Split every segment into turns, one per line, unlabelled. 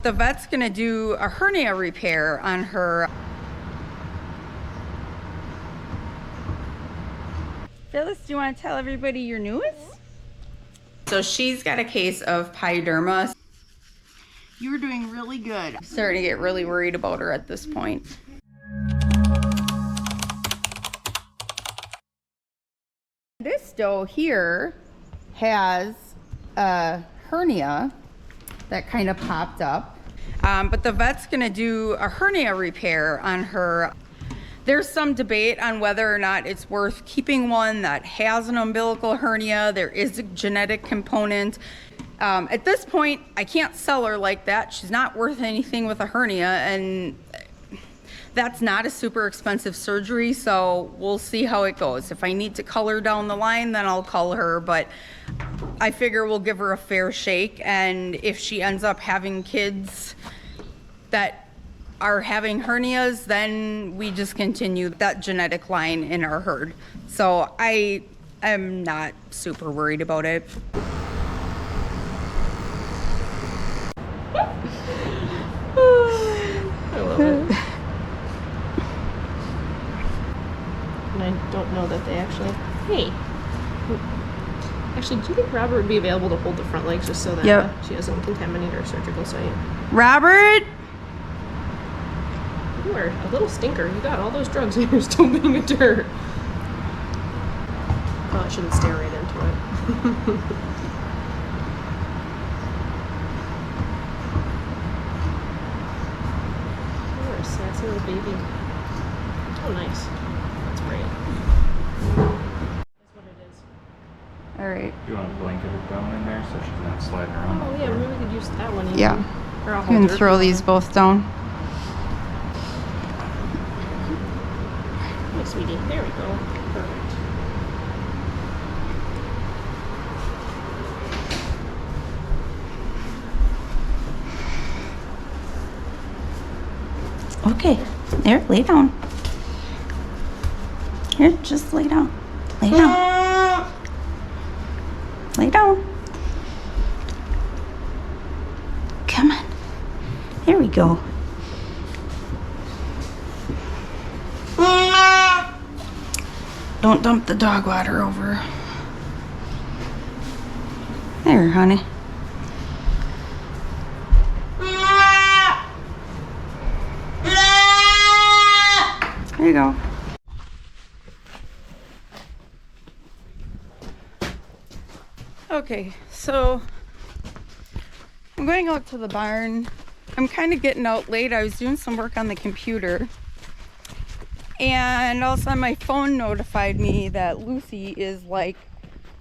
The vet's gonna do a hernia repair on her. Phyllis, do you want to tell everybody your news? So she's got a case of Pyoderma. You were doing really good. I'm starting to get really worried about her at this point. This doe here has a hernia that kind of popped up. But the vet's gonna do a hernia repair on her. There's some debate on whether or not it's worth keeping one that has an umbilical hernia. There is a genetic component. At this point, I can't sell her like that. She's not worth anything with a hernia, and that's not a super expensive surgery, so we'll see how it goes. If I need to cull her down the line, then I'll cull her, but I figure we'll give her a fair shake, and if she ends up having kids that are having hernias, then we just continue that genetic line in our herd. So I am not super worried about it.
I love it. And I don't know that they actually... Hey! Actually, do you think Robert would be available to hold the front legs just so that she doesn't contaminate our surgical site?
Robert!
You are a little stinker. You got all those drugs and you're still being a dirt. Oh, I shouldn't stare right into it. You're a sassy little baby. Oh, nice. That's great. That's what it is.
All right.
You want a blanket of down in there so she's not sliding around?
Oh, yeah, maybe we could use that one. Even.
Yeah.
Or I'll
You
hold
can
her.
throw these both down.
Hey, sweetie. There we go. Perfect.
Okay, there, lay down. Here, just lay down. Lay down. Lay down. Come on. There we go. Don't dump the dog water over. There, honey. There you go. Okay, so I'm going out to the barn. I'm kind of getting out late. I was doing some work on the computer, and all of a sudden my phone notified me that Lucy is like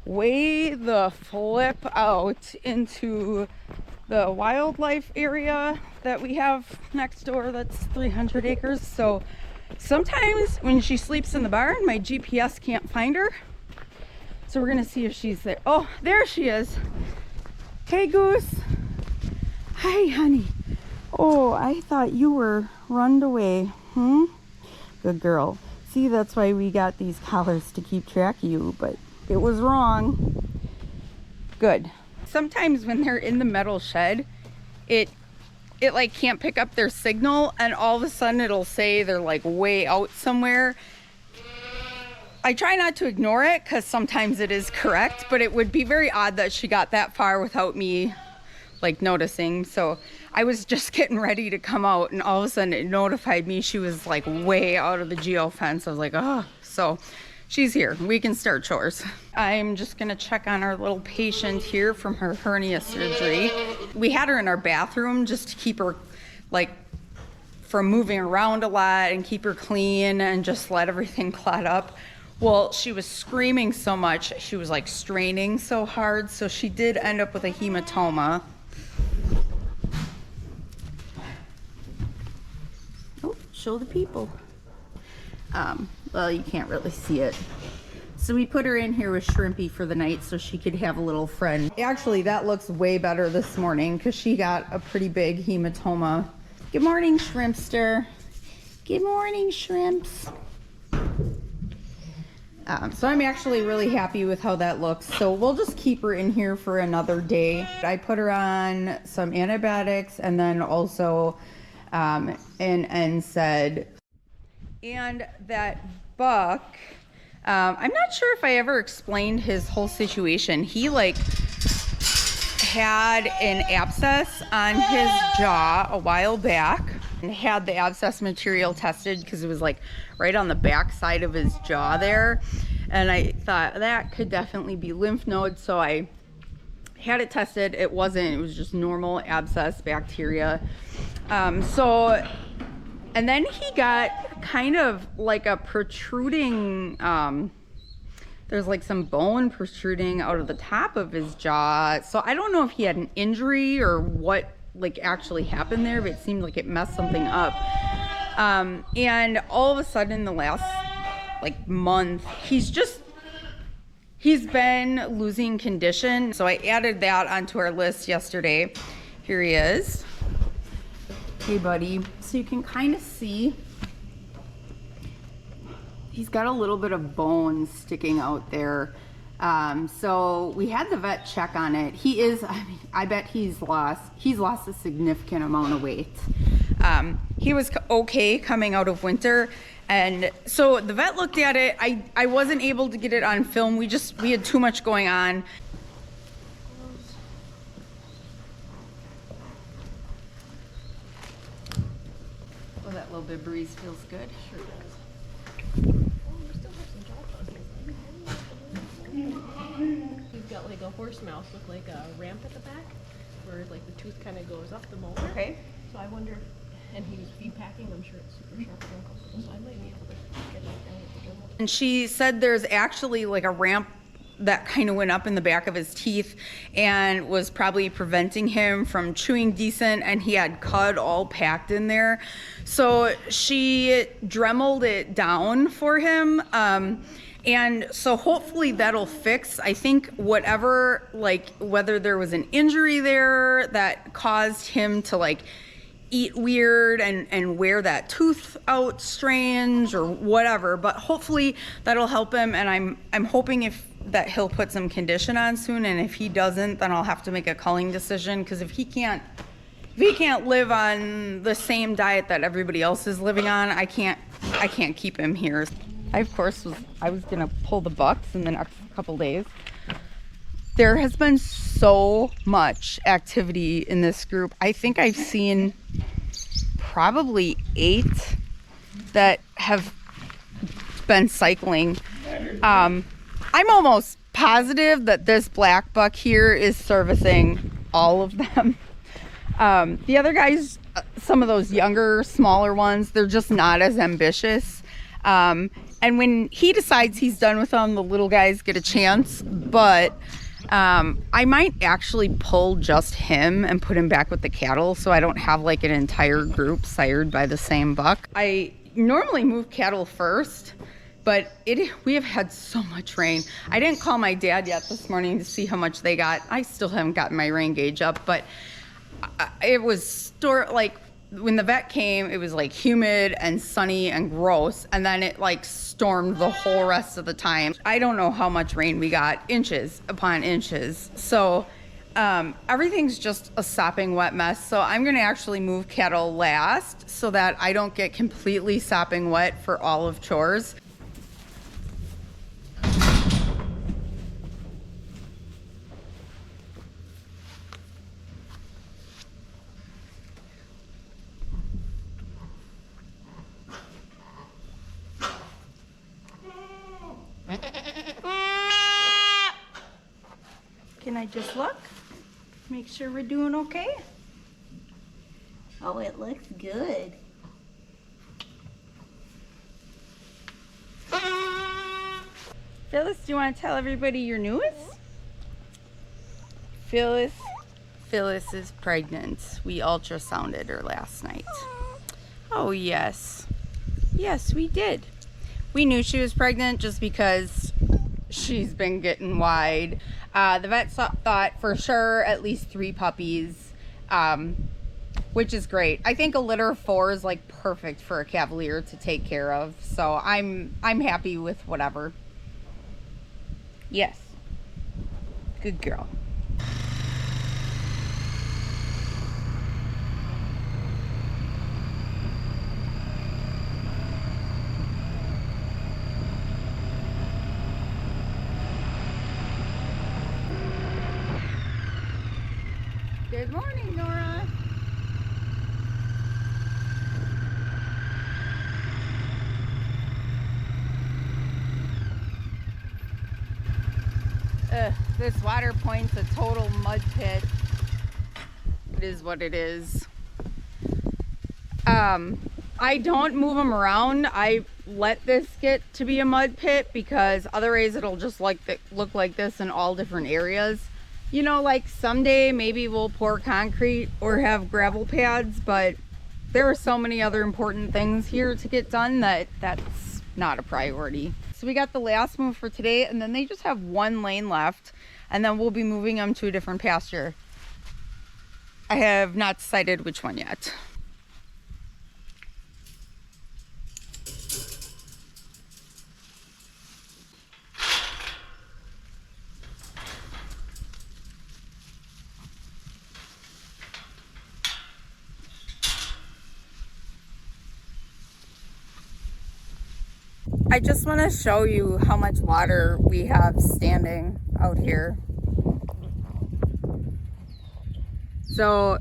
way the flip out into the wildlife area that we have next door. That's 300 acres. So sometimes when she sleeps in the barn, my GPS can't find her. So we're gonna see if she's there. Oh, there she is. Hey, Goose. Hi, honey. Oh, I thought you were runned away. Good girl. See, that's why we got these collars, to keep track of you, but it was wrong. Good. Sometimes when they're in the metal shed, it like can't pick up their signal, and all of a sudden it'll say they're like way out somewhere. I try not to ignore it because sometimes it is correct, but it would be very odd that she got that far without me like noticing. So I was just getting ready to come out, and all of a sudden it notified me she was like way out of the geofence. I was like, oh, so she's here. We can start chores. I'm just gonna check on our little patient here from her hernia surgery. We had her in our bathroom just to keep her like from moving around a lot and keep her clean and just let everything clot up. Well, she was screaming so much, she was like straining so hard, so she did end up with a hematoma. Oh, show the people. Well, you can't really see it. So we put her in here with Shrimpy for the night so she could have a little friend. Actually, that looks way better this morning because she got a pretty big hematoma. Good morning, Shrimpster. Good morning, Shrimps. So I'm actually really happy with how that looks. So we'll just keep her in here for another day. I put her on some antibiotics and then also an NSAID. And that buck, I'm not sure if I ever explained his whole situation. He like had an abscess on his jaw a while back and had the abscess material tested because it was like right on the back side of his jaw there, and I thought that could definitely be lymph nodes, so I had it tested. It wasn't. It was just normal abscess bacteria. And then he got kind of like a protruding, there's like some bone protruding out of the top of his jaw. So I don't know if he had an injury or what like actually happened there, but it seemed like it messed something up. And all of a sudden the last like month, he's been losing condition. So I added that onto our list yesterday. Here he is. Hey buddy. So you can kind of see he's got a little bit of bone sticking out there. So we had the vet check on it. He is, I mean, I bet he's lost a significant amount of weight. He was okay coming out of winter. And so the vet looked at it. I wasn't able to get it on film. We had too much going on. Oh, that little bit of breeze feels good. Sure does.
He's got like a horse mouth with like a ramp at the back where like the tooth kind of goes up the molar.
Okay.
So I wonder, and he was feed packing, I'm sure it's super sharp and uncomfortable, so I might be able to get it down with the dermal.
And she said there's actually like a ramp that kind of went up in the back of his teeth and was probably preventing him from chewing decent, and he had cud all packed in there. So she dremeled it down for him. And so hopefully that'll fix, I think, whatever, like whether there was an injury there that caused him to like eat weird and wear that tooth out strange or whatever, but hopefully that'll help him. And I'm hoping that he'll put some condition on soon, and if he doesn't, then I'll have to make a culling decision, because if he can't live on the same diet that everybody else is living on, I can't keep him here. I of course was gonna pull the bucks in the next couple days. There has been so much activity in this group. I think I've seen probably 8 that have been cycling. I'm almost positive that this black buck here is servicing all of them. The other guys, some of those younger, smaller ones, they're just not as ambitious. And when he decides he's done with them, the little guys get a chance. But I might actually pull just him and put him back with the cattle, so I don't have like an entire group sired by the same buck. I normally move cattle first, but we have had so much rain. I didn't call my dad yet this morning to see how much they got. I still haven't gotten my rain gauge up, but it was like when the vet came, it was like humid and sunny and gross, and then it like stormed the whole rest of the time. I don't know how much rain we got, inches upon inches. So everything's just a sopping wet mess. So I'm gonna actually move cattle last so that I don't get completely sopping wet for all of chores. Can I just look? Make sure we're doing okay? Oh, it looks good. Phyllis, do you want to tell everybody your news? Phyllis is pregnant. We ultrasounded her last night. Oh, yes. Yes, we did. We knew she was pregnant just because she's been getting wide. The vet thought for sure at least 3 puppies, which is great. I think a litter of 4 is like perfect for a Cavalier to take care of. So I'm happy with whatever. Yes. Good girl. Good morning, Nora. This water point's a total mud pit. It is what it is. I don't move them around. I let this get to be a mud pit because otherwise it'll just look like this in all different areas. You know, like someday maybe we'll pour concrete or have gravel pads, but there are so many other important things here to get done that that's not a priority. So we got the last move for today, and then they just have one lane left, and then we'll be moving them to a different pasture. I have not decided which one yet. I just want to show you how much water we have standing out here. So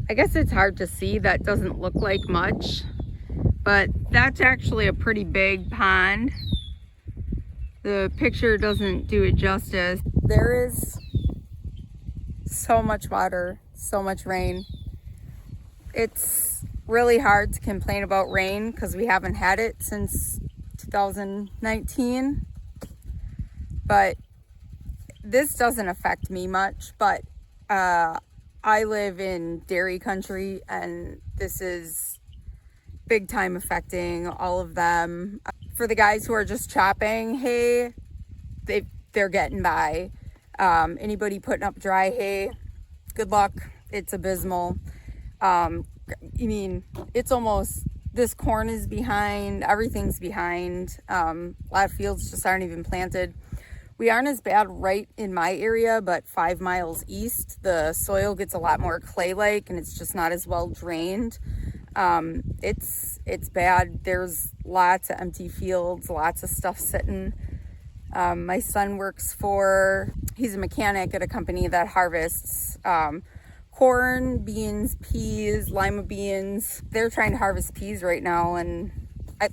I guess it's hard to see, that doesn't look like much, but that's actually a pretty big pond. The picture doesn't do it justice. There is so much water, so much rain. It's really hard to complain about rain because we haven't had it since 2019, but this doesn't affect me much. But I live in dairy country, and this is big time affecting all of them. For the guys who are just chopping hay, they're getting by. Anybody putting up dry hay, good luck. It's abysmal. I mean, it's almost, this corn is behind, everything's behind. A lot of fields just aren't even planted. We aren't as bad right in my area, but 5 miles east, the soil gets a lot more clay-like, and it's just not as well drained. It's bad. There's lots of empty fields, lots of stuff sitting. My son he's a mechanic at a company that harvests corn, beans, peas, lima beans. They're trying to harvest peas right now, and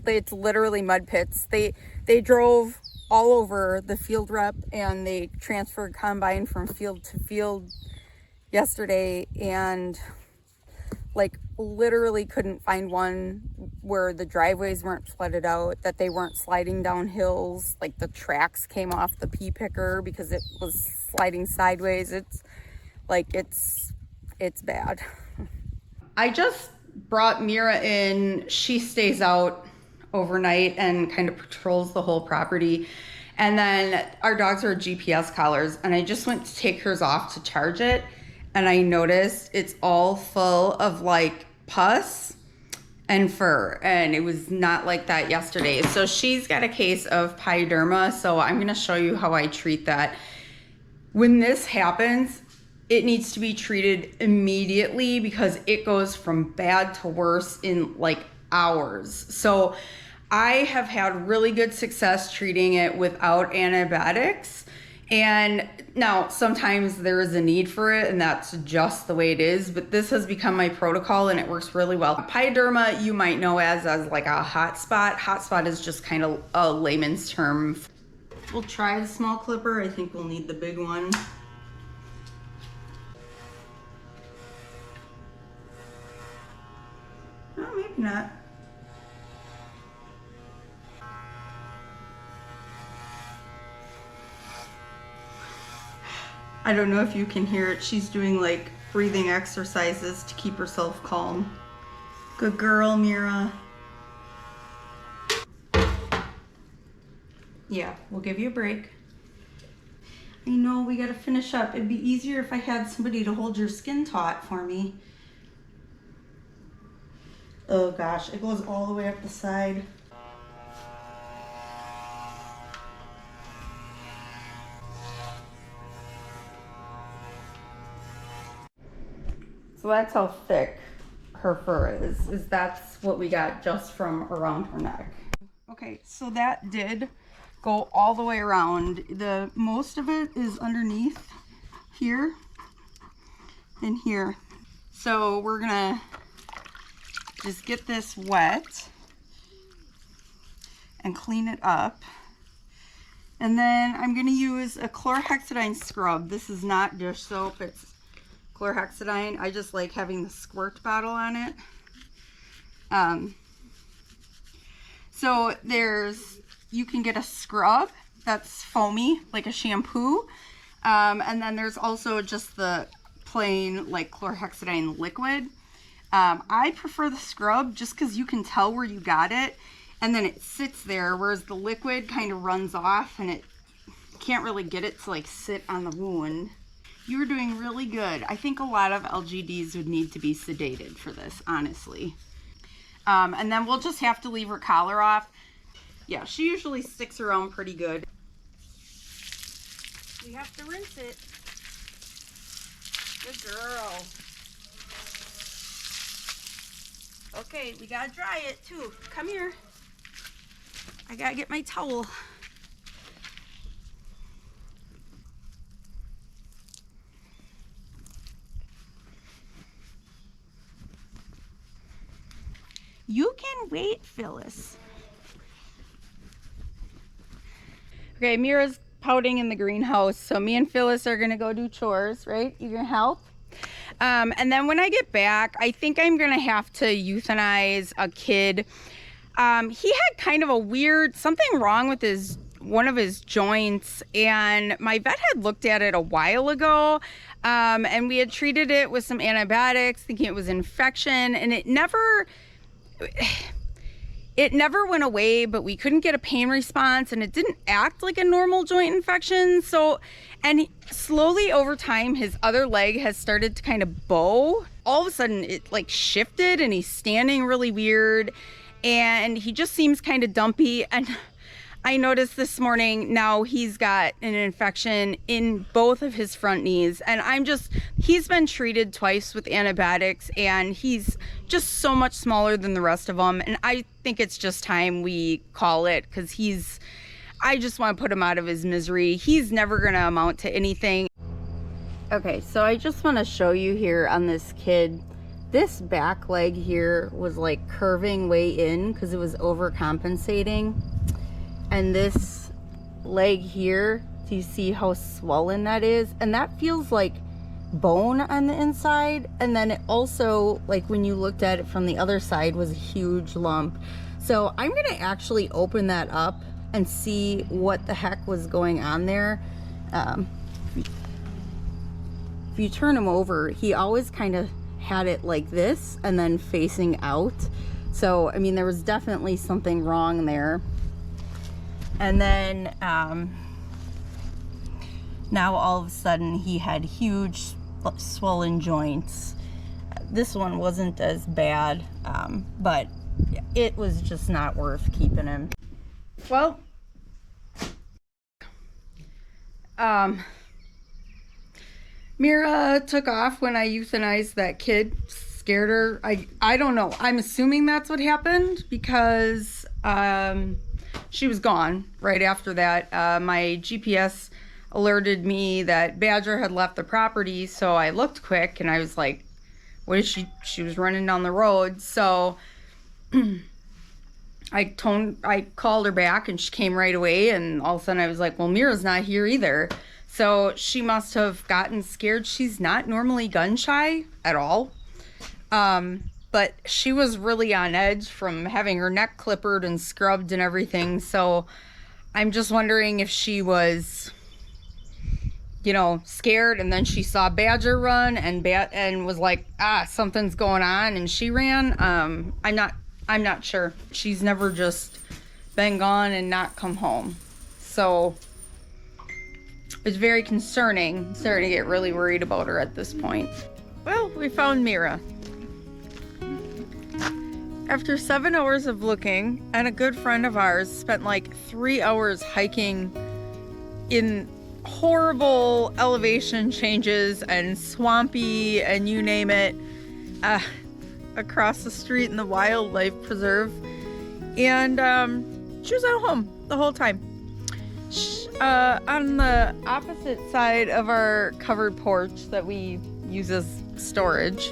it's literally mud pits. They drove all over the field rep, and they transferred combine from field to field yesterday, and like literally couldn't find one where the driveways weren't flooded out, that they weren't sliding down hills, like the tracks came off the pea picker because it was sliding sideways. It's bad. I just brought Mira in. She stays out overnight and kind of patrols the whole property. And then our dogs are GPS collars, and I just went to take hers off to charge it, and I noticed it's all full of like pus and fur, and it was not like that yesterday. So she's got a case of Pyoderma, so I'm going to show you how I treat that. When this happens, it needs to be treated immediately because it goes from bad to worse in like hours. So I have had really good success treating it without antibiotics. And now sometimes there is a need for it, and that's just the way it is, but this has become my protocol and it works really well. Pyoderma you might know as like a hot spot. Hot spot is just kind of a layman's term. We'll try the small clipper. I think we'll need the big one. Oh, maybe not. I don't know if you can hear it. She's doing like breathing exercises to keep herself calm. Good girl, Mira. Yeah, we'll give you a break. I know, we gotta finish up. It'd be easier if I had somebody to hold your skin taut for me. Oh gosh, it goes all the way up the side. So that's how thick her fur is that's what we got just from around her neck. Okay, so that did go all the way around. The most of it is underneath here and here. So we're gonna just get this wet and clean it up. And then I'm gonna use a chlorhexidine scrub. This is not dish soap, it's chlorhexidine. I just like having the squirt bottle on it. So you can get a scrub that's foamy, like a shampoo. And then there's also just the plain like chlorhexidine liquid. I prefer the scrub just because you can tell where you got it and then it sits there, whereas the liquid kind of runs off and it can't really get it to like sit on the wound. You were doing really good. I think a lot of LGDs would need to be sedated for this, honestly. And then we'll just have to leave her collar off. Yeah, she usually sticks around pretty good. We have to rinse it. Good girl. Okay, we gotta dry it too. Come here. I gotta get my towel. You can wait, Phyllis. Okay, Mira's pouting in the greenhouse, so me and Phyllis are gonna go do chores, right? You gonna help? And then when I get back, I think I'm gonna have to euthanize a kid. He had kind of a weird, something wrong with one of his joints, and my vet had looked at it a while ago, and we had treated it with some antibiotics, thinking it was infection, and it never went away, but we couldn't get a pain response, and it didn't act like a normal joint infection. So, and slowly over time, his other leg has started to kind of bow. All of a sudden, it like shifted, and he's standing really weird, and he just seems kind of dumpy. And I noticed this morning now he's got an infection in both of his front knees, and he's been treated twice with antibiotics, and he's just so much smaller than the rest of them, and I think it's just time we call it, because I just want to put him out of his misery. He's never going to amount to anything. Okay, so I just want to show you here on this kid, this back leg here was like curving way in because it was overcompensating. And this leg here, do you see how swollen that is? And that feels like bone on the inside. And then it also, like when you looked at it from the other side, was a huge lump. So I'm gonna actually open that up and see what the heck was going on there. If you turn him over, he always kind of had it like this and then facing out. So, I mean, there was definitely something wrong there. And then now all of a sudden he had huge swollen joints. This one wasn't as bad, but it was just not worth keeping him. Well, Mira took off when I euthanized that kid, scared her. I don't know. I'm assuming that's what happened because she was gone right after that. My GPS alerted me that Badger had left the property, so I looked quick and I was like, what is she? She was running down the road. So I called her back and she came right away, and all of a sudden I was like, well, Mira's not here either. So she must have gotten scared. She's not normally gun shy at all. But she was really on edge from having her neck clippered and scrubbed and everything. So I'm just wondering if she was, you know, scared, and then she saw Badger run and was like, something's going on, and she ran. I'm not sure. She's never just been gone and not come home. So it's very concerning. I'm starting to get really worried about her at this point. Well, we found Mira. After 7 hours of looking, and a good friend of ours spent like 3 hours hiking in horrible elevation changes and swampy and you name it, across the street in the wildlife preserve, and she was at home the whole time. On the opposite side of our covered porch that we use as storage,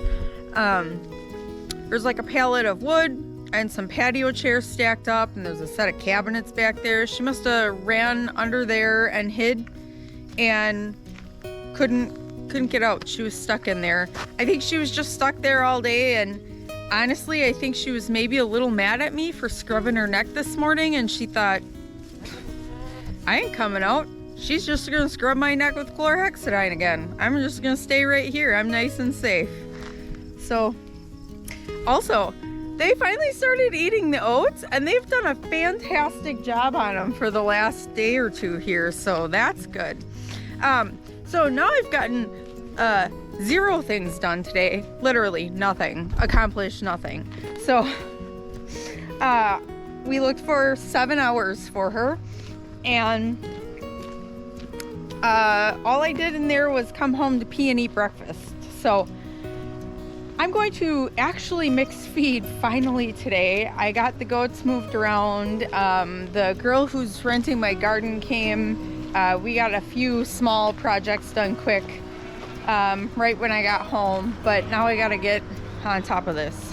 there's like a pallet of wood and some patio chairs stacked up, and there's a set of cabinets back there. She must have ran under there and hid and couldn't get out. She was stuck in there. I think she was just stuck there all day, and honestly, I think she was maybe a little mad at me for scrubbing her neck this morning, and she thought, I ain't coming out. She's just gonna scrub my neck with chlorhexidine again. I'm just gonna stay right here. I'm nice and safe. So, also, they finally started eating the oats, and they've done a fantastic job on them for the last day or two here, so that's good. So now I've gotten 0 things done today. Literally nothing. Accomplished nothing. So we looked for 7 hours for her, and all I did in there was come home to pee and eat breakfast. So I'm going to actually mix feed finally today. I got the goats moved around. The girl who's renting my garden came. We got a few small projects done quick right when I got home, but now I gotta get on top of this.